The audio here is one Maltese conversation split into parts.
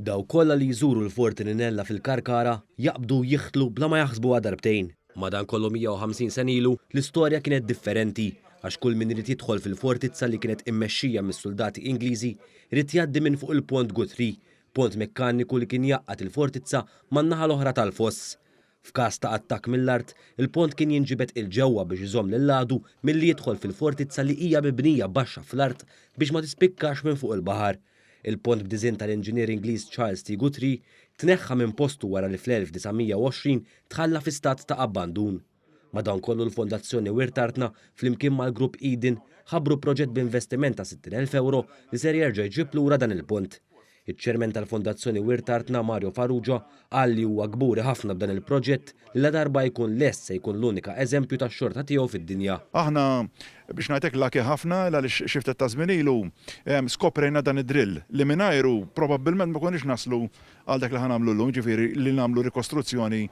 Daw kollha li jżuru l-Fort Ninella fil-Karkara jaqbdu jieħtlu bla ma jaħsbuha darbtejn. Madankollu 150 sen ilu l-istorja kienet differenti għax kull min irid jidħol fil-fortizza li kienet immexxija mis-soldati Ingliżi irid jgħaddi minn fuq il-Pont Guthrie, pont mekkaniku li kien jaqqat il-fortizza man-naħa l-oħra tal-foss. F'każ ta' attakk mill-art, il-pont kien jinġibed il-ġewwa biex iżomm lil-għadu milli jidħol fil-fortizza li hija mibnija baxxa fl-art biex ma tispikkax minn fuq il-baħar. Il-pont b'diżinn tal-inġinier Ingliż Charles T. Guthrie tneħħa minn postu wara li fl-1920 tħalla fi stat ta' abbandun. Madankollu l-Fondazzjoni Wirtartna flimkien mal-Grupp Eden ħabbru proġett b'investiment ta' 60,000 euro li ser jerġa' jġib lura dan il-pont. Iċ-ċermen tal-Fondazzjoni Wirtartna Mario Farrugia qal li huwa gburi ħafna b'dan il-proġett li la darba jkun lest se jkun l-unika eżempju tax-xorta tiegħu fid-dinja. Aħna biex ngħidlek laki ħafna għaliex xiftet ta' żmien ilu skoprejna dan id-drill li mingħajru probabbilment ma konniex naslu għal dak li ħanamlu llum, ġifieri li nagħmlu rikostruzzjoni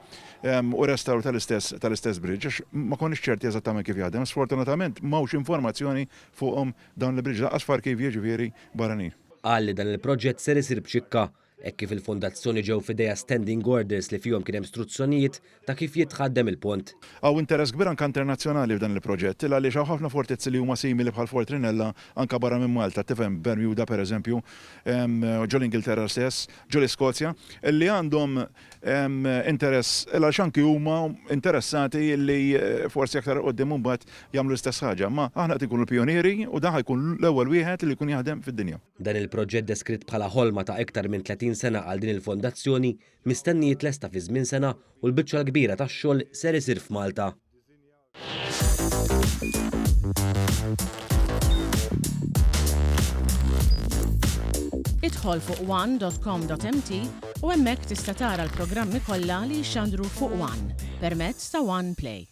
u restawru tal-istess bridge għax ma konniex ċerti eżattament kif jaħdem. Sfortunatament m'hawnx informazzjoni fuqhom dawn il-bridge laqqas far kif jiġifieri barranin. Qal li dan il-proġett ser isir b'ċikka hekk kif il-fondazzjoni ġew f'idejha standing orders li fihom kien hemm istruzzjonijiet ta' kif jitħaddem il-pont. Għaw interess kbir anke internazzjonali f'dan il-proġett għaliex hawn ħafna fortizzi li huma simili bħal Fort Ninella anke barra minn Malta, tifhem Bermuda pereżempju, ġo l-Ingilterra stess, ġo l-Iskozja, li għandhom interess għaliex anke huma interessati li forsi aktar qudiem imbagħad jagħmlu l-istess ħaġa, ma aħna qed ikunu l-pjonieri u dan ħajkun l-ewwel wieħed li jkun jaħdem fid-dinja. Dan il-proġett deskritt bħala ħolma ta' iktar minn 30 sena għal din il-fondazzjoni mistenni jitlesta fi żmien sena u l-biċċa l-kbira tax-xogħol ser isir f'Malta. Idħol fuq one.com.mt u hemmhekk tista' tara l-programmi kollha li jxandru fuq One permezz ta' One Play.